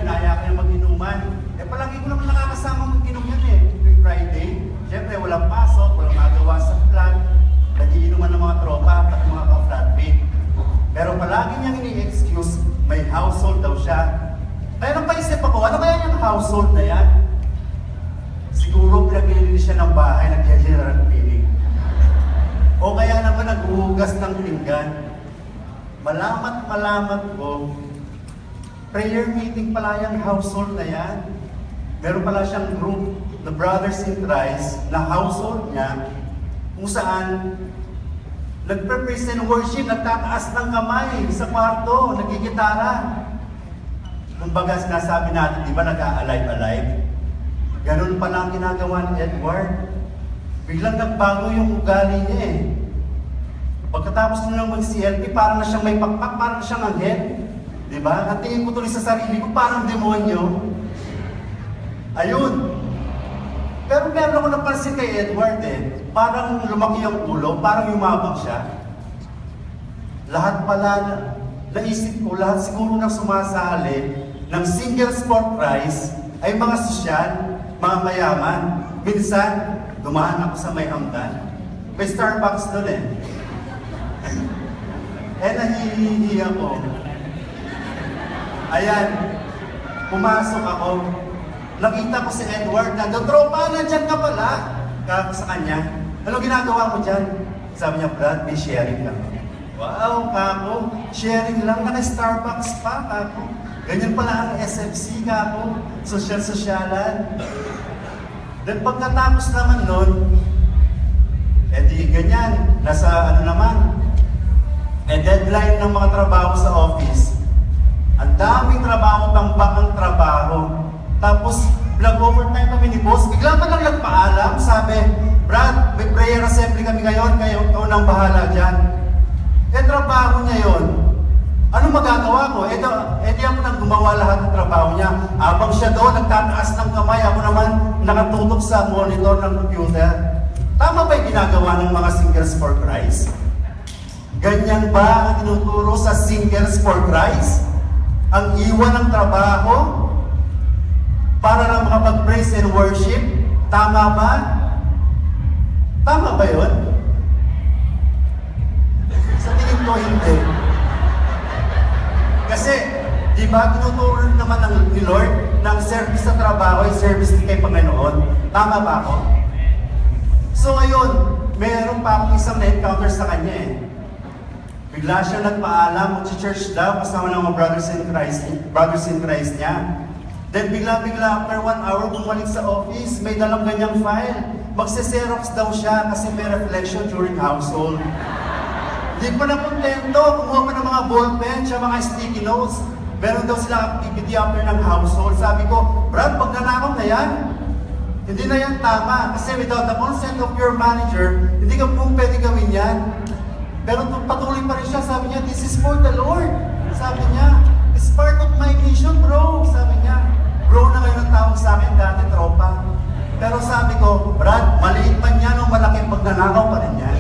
inaya ko yung mag-inuman. Eh palagi ko naman nakakasama mag-inom yan eh. Tuwing Friday, syempre walang pasok, walang magawa sa plan. Nag-iinuman ng mga tropa at mga ka-flatmate. Pero palagi niyang ini-excuse, may household daw siya. Kaya nang paisip ako, ano kaya yung household na yan? Siguro pinag-ilinis siya ng bahay, nag-general cleaning. O kaya naman naghuhugas ng pinggan. Malamat ko, prayer meeting pala yung household na yan. Meron pala siyang group, the Brothers in Christ, na household niya, kung saan nagpe-praise and worship, nagtataas ng kamay sa kwarto, nagigitara. Kumbaga sinasabi natin, di ba nag-a-alive-alive? Ganun pala ang ginagawa ni Edward. Biglang nagbago yung ugali niya eh. Pagkatapos nyo lang mag-CLP, parang na siyang may pakpak, parang na siyang anghel. Di ba? Ang tingin ko tuloy sa sarili ko, parang demonyo. Ayun. Pero meron ako napansin kay Edward eh. Parang lumaki ang ulo, parang yumabang siya. Lahat pala, naisip ko, lahat siguro nang sumasali ng single sport prize ay mga sosyal, mga mayaman. Minsan, dumaan ako sa may hamdan. May Starbucks doon eh. Eh, nahihihi ako. Ayan, pumasok ako. Nakita ko si Edward na, tropa, nandyan ka pala. Kako sa kanya, ano ginagawa mo dyan? Sabi niya, Brad, may sharing lang. Wow, kako, sharing lang, naka-Starbucks pa, kako. Ganyan pala ang SFC, kako, sosyal-sosyalan. Then pagkatapos naman nun, di ganyan, nasa ano naman, deadline ng mga trabaho sa office. Ang daming trabaho, tambak ang trabaho. Tapos, vlog overtime kami ni boss, bigla pa lang nagpaalam, sabi, Brad, may prayer assembly kami ngayon, kayo nang bahala dyan. Trabaho niya yon. Ano magagawa ko? Di ako nang gumawa lahat ng trabaho niya. Habang siya doon, nagtataas ng kamay, ako naman nakatutok sa monitor ng computer. Tama ba yung ginagawa ng mga singles for Christ? Ganyan ba ang tinuturo sa singles for Christ? Ang iwan ng trabaho para lang makapag-praise and worship? Tama ba? Tama ba yun? Sa tingin ko, hindi. Kasi, di ba, tinuturo naman ni Lord ng service sa trabaho ay service kay Panginoon. Tama ba ako? So ngayon, meron pa akong isang na-encounter sa kanya eh. Bigla siya nagpaalam, mag-church daw, kasama ng mga brothers in Christ niya. Then bigla-bigla, after 1 hour, bumalik sa office, may dalang ganyang file. Magse-xerox daw siya kasi may reflection during household. Hindi pa na kontento, kumuha pa ng mga ballpen, siya mga sticky notes. Meron daw sila activity after ng household. Sabi ko, Brad, pag nanakaw na yan, hindi na yan tama. Kasi without the consent of your manager, hindi ka po pwede gawin yan. Pero patuloy pa rin siya, sabi niya, this is for the Lord. Sabi niya, it's part of my mission, bro. Sabi niya, bro na ngayon ang tawag sa akin, dati tropa. Pero sabi ko, Brad, maliit man yan o malaking pagnanakaw pa rin yan.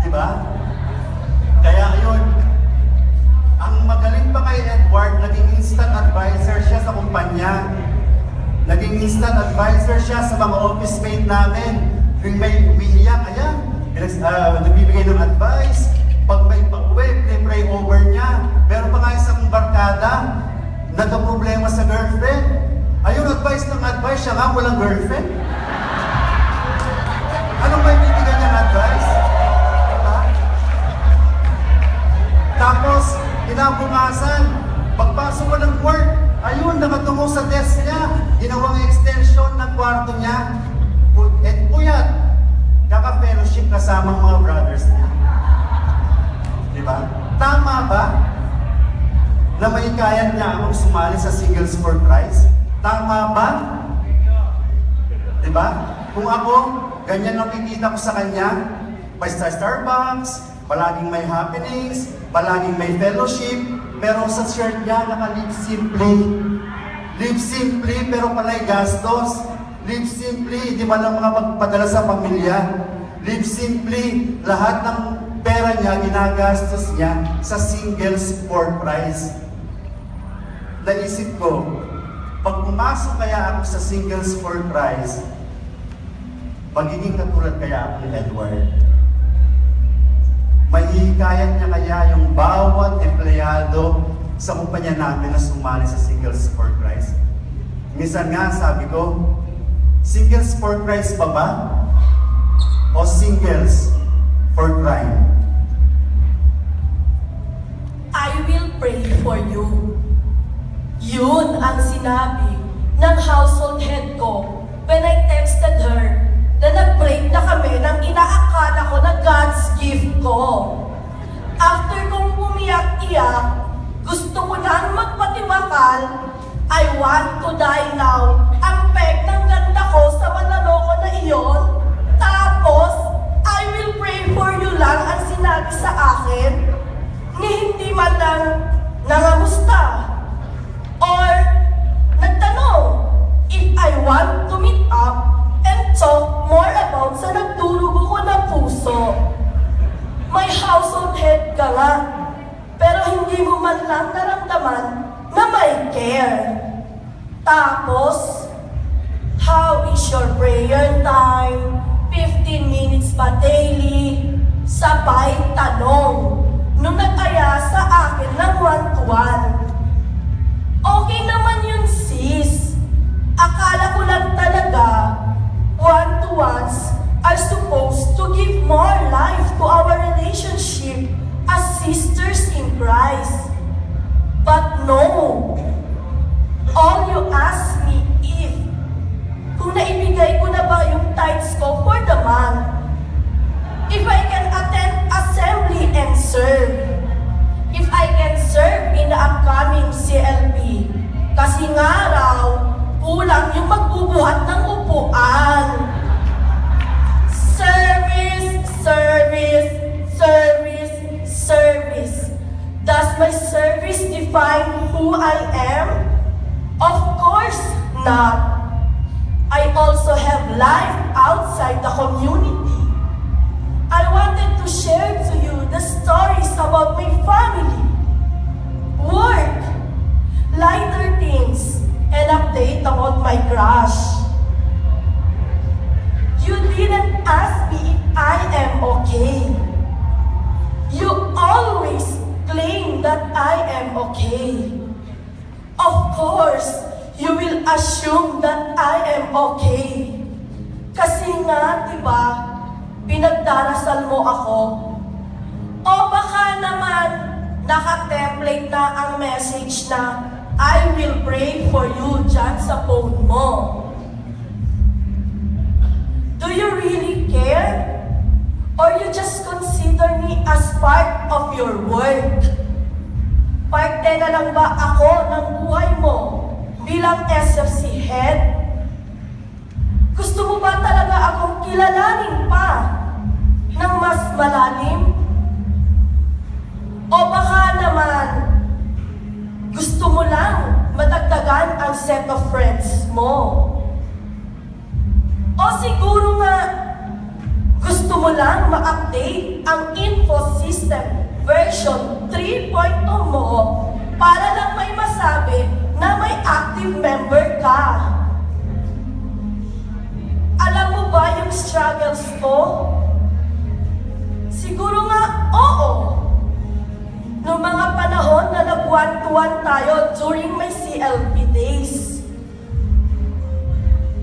Diba? Kaya ayun, ang magaling pa kay Edward, naging instant advisor siya sa kumpanya. Naging instant advisor siya sa mga office mate namin. Tuwing may umiiyak, ayan, nagbibigay ng advice. Pag may pauwi, pray over niya. Meron pa nga isang barkada, nagka-problema sa girlfriend. Ayun, advice ng advice, siya nga walang girlfriend. Anong may bibigyan niyang advice? Diba? Tapos, kinabukasan, pagpasok ko ng work, ayun, nakatungo sa desk niya, ginawang extension ng kwarto niya. At puyat, kaka-fellowship kasama ang mga brothers niya. Diba? Tama ba? Na may kaya niya akong sumali sa Singles for Christ? Tama ba? Diba? Kung ako, ganyan nakikita ko sa kanya, may Starbucks, palaging may happenings, palaging may fellowship, pero sa shirt niya, naka-live simply. Live simply, pero pala'y gastos. Live simply, hindi man lang mga magpadala sa pamilya. Live simply, lahat ng pera niya, ginagastos niya sa singles for Christ. naisip ko, pag pumasok kaya ako sa Singles for Christ, magiging katulad kaya ako ni Edward. Mahihikayan niya kaya yung bawat empleyado sa kumpanya namin na sumali sa Singles for Christ. Minsan nga sabi ko, Singles for Christ ba ba? O Singles for Crime? I will pray for you. Yun ang sinabi ng household head ko when I texted her na nag-break na kami ng inaakala ko na God's gift ko. After kong umiyak-iyak, gusto ko nang magpatiwakal, I want to die now. Ang peg ng ganda ko sa manaloko na iyon. Tapos, I will pray for you lang ang sinabi sa akin ni hindi man lang nangamusta or nagtanong if I want to meet up and talk more about sa nagdurugo ko na puso. May household head ka nga, pero hindi mo man lang naramdaman na may care. Tapos, how is your prayer time? 15 minutes ba daily? Sabay tanong nung nag-aya sa akin ng one-to-one. Okay naman yun, sis. Akala ko lang talaga, one-to-ones are supposed to give more life to our relationship as sisters in Christ. But no. All you ask me is, kung naibigay ko na ba yung tithes ko for the month? If I can attend assembly and serve. If I can serve in the upcoming CLP. Kasi nga raw, kulang yung magbubuhat ng upuan. Service, service, service, service. Does my service define who I am? Of course not. I also have life outside the community. I wanted to share to you the stories about my family, work, lighter things, and update about my crush. You didn't ask me if I am okay. You always claim that I am okay. Of course, you will assume that I am okay. Kasi nga, di ba, pinagdarasal mo ako. O baka naman, naka-template na ang message na I will pray for you dyan sa phone mo. Do you really care? Or you just consider me as part of your work? Parte na lang ba ako ng buhay mo bilang SFC head? Gusto mo ba talaga akong kilalanin pa ng mas malalim? O baka naman, gusto mo lang madagdagan ang set of friends mo? O siguro nga, gusto mo lang ma-update ang info system version 3.0 mo para lang may masabi na may active member ka. Alam mo ba yung struggles ko? Siguro nga, oo. Noong mga panahon na nag-one-to-one tayo during my CLP days.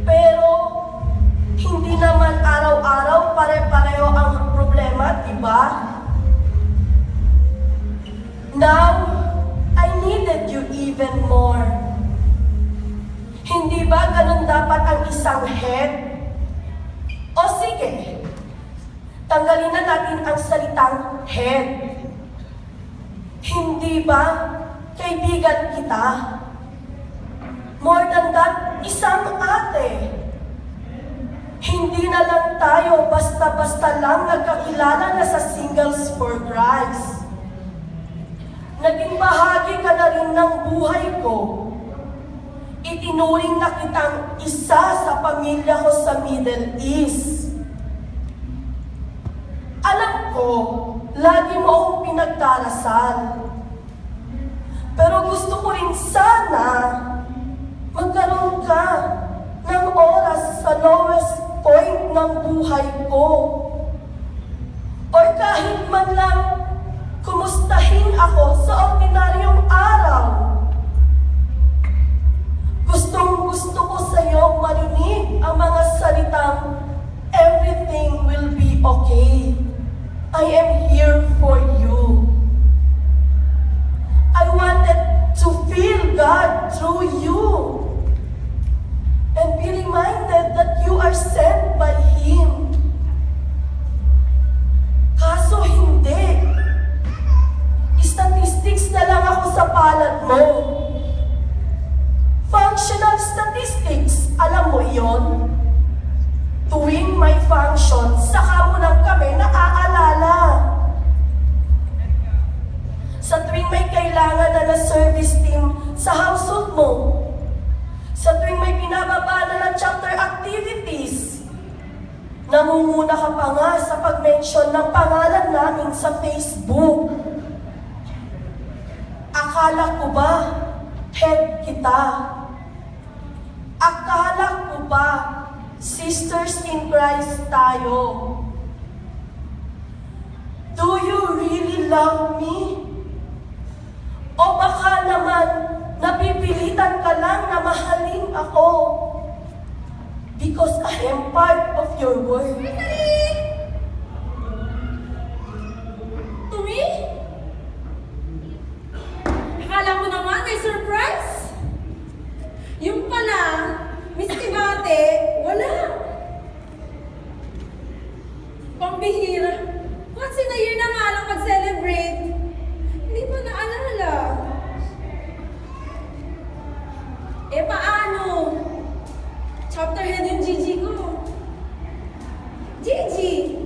Pero, hindi naman araw-araw pare-pareho ang problema, di ba? Now, I needed you even more. Hindi ba ganun dapat ang isang head? O sige, tanggalin na natin ang salitang head. Hindi ba kaibigan kita? More than that, isang ate. Hindi na lang tayo basta-basta lang nagkakilala na sa Singles for Christ. Naging bahagi ka na rin ng buhay ko. Itinuring na kitang isa sa pamilya ko sa Middle East. Alam ko, lagi mo akong pinagdarasal. Pero gusto ko rin sana buhay ko. Or kahit man lang kumustahin ako sa ordinaryong araw. Gustong-gusto ko sa'yo marinig ang mga salitang, everything will be okay. I am here for you. I wanted to feel God through you and be reminded that you are sent by Him. Kaso hindi. Statistics na lang ako sa palad mo. Functional statistics, alam mo iyon? Tuwing may function, saka mo lang kami naaalala. Sa tuwing may kailangan na service team sa household mo. Sa tuwing may binababa na ng chapter activities. Namumuna ka pa nga sa pag-mention ng pangalan namin sa Facebook. Akala ko ba, head kita? Akala ko ba, sisters in Christ tayo? Do you really love me? O baka naman, napipilitan ka lang na mahalin ako because I am part of your work. Tumi? Akala ko naman may surprise. Yung pala, Miss Tibate, wala. Pambihira. Once in a year na nga lang mag-celebrate. Hindi pa naalala. Eh paano? Chapter head yung Gigi ko. Gigi!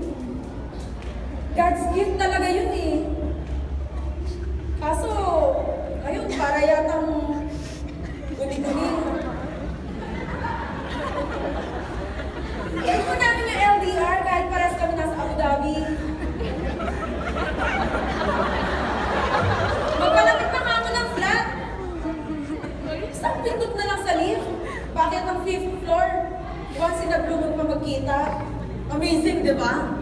God's gift talaga yun eh. Kaso, ayun, para yatang guni-guni. Eh, kung namin yung LDR kahit pares kami nasa Abu Dhabi. Magkalapit na kamo ng flat. Isang pindot na lang sa lift. Bakit ang 5th floor? Once in a blue moon pa magkita. Amazing, di ba?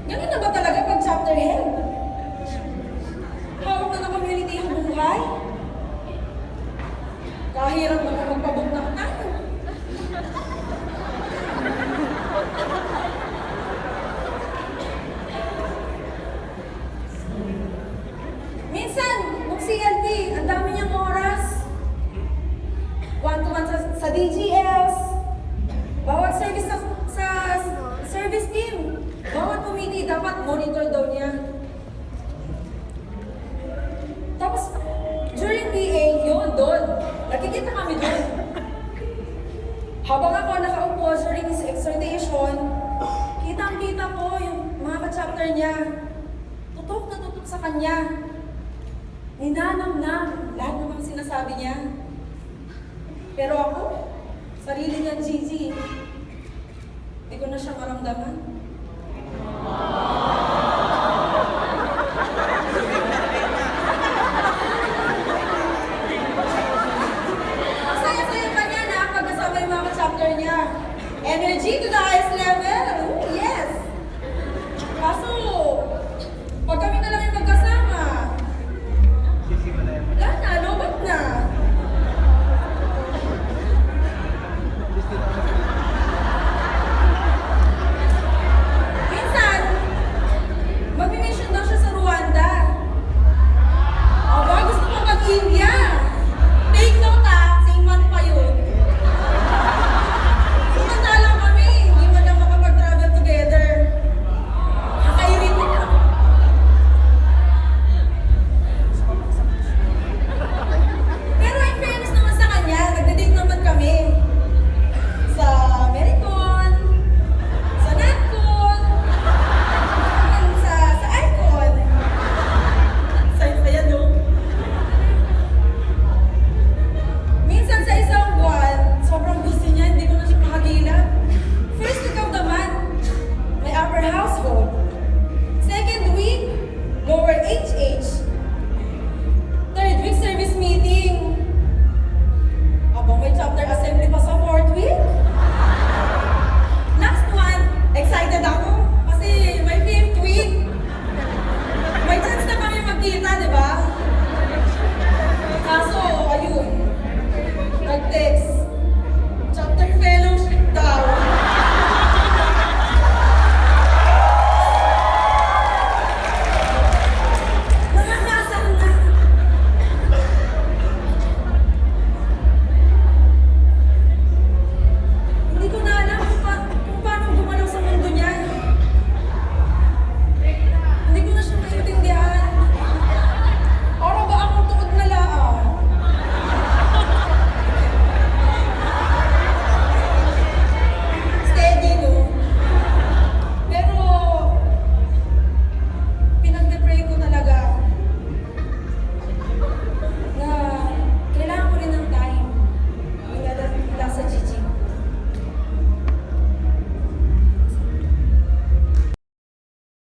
Ganun na ba talaga pag chapter head? Hawak na ng community yung buhay? Kahirap naman magpabook na tayo. Minsan, mag-CLT, ang dami niyang oras. One-to-one sa DGLs. Bawat service sa service team. Bawat committee, dapat monitor daw niya. Tapos, during PA, yun, doon. Nakikita kami doon. Habang ako nakaupo during his exhortation, kitang-kita ko yung mga ka-chapter niya. Tutok na tutok sa kanya. Ninanam-nam lahat ng mga sinasabi niya. Pero ako, sarili niyang Gigi, hindi ko na siya maramdaman.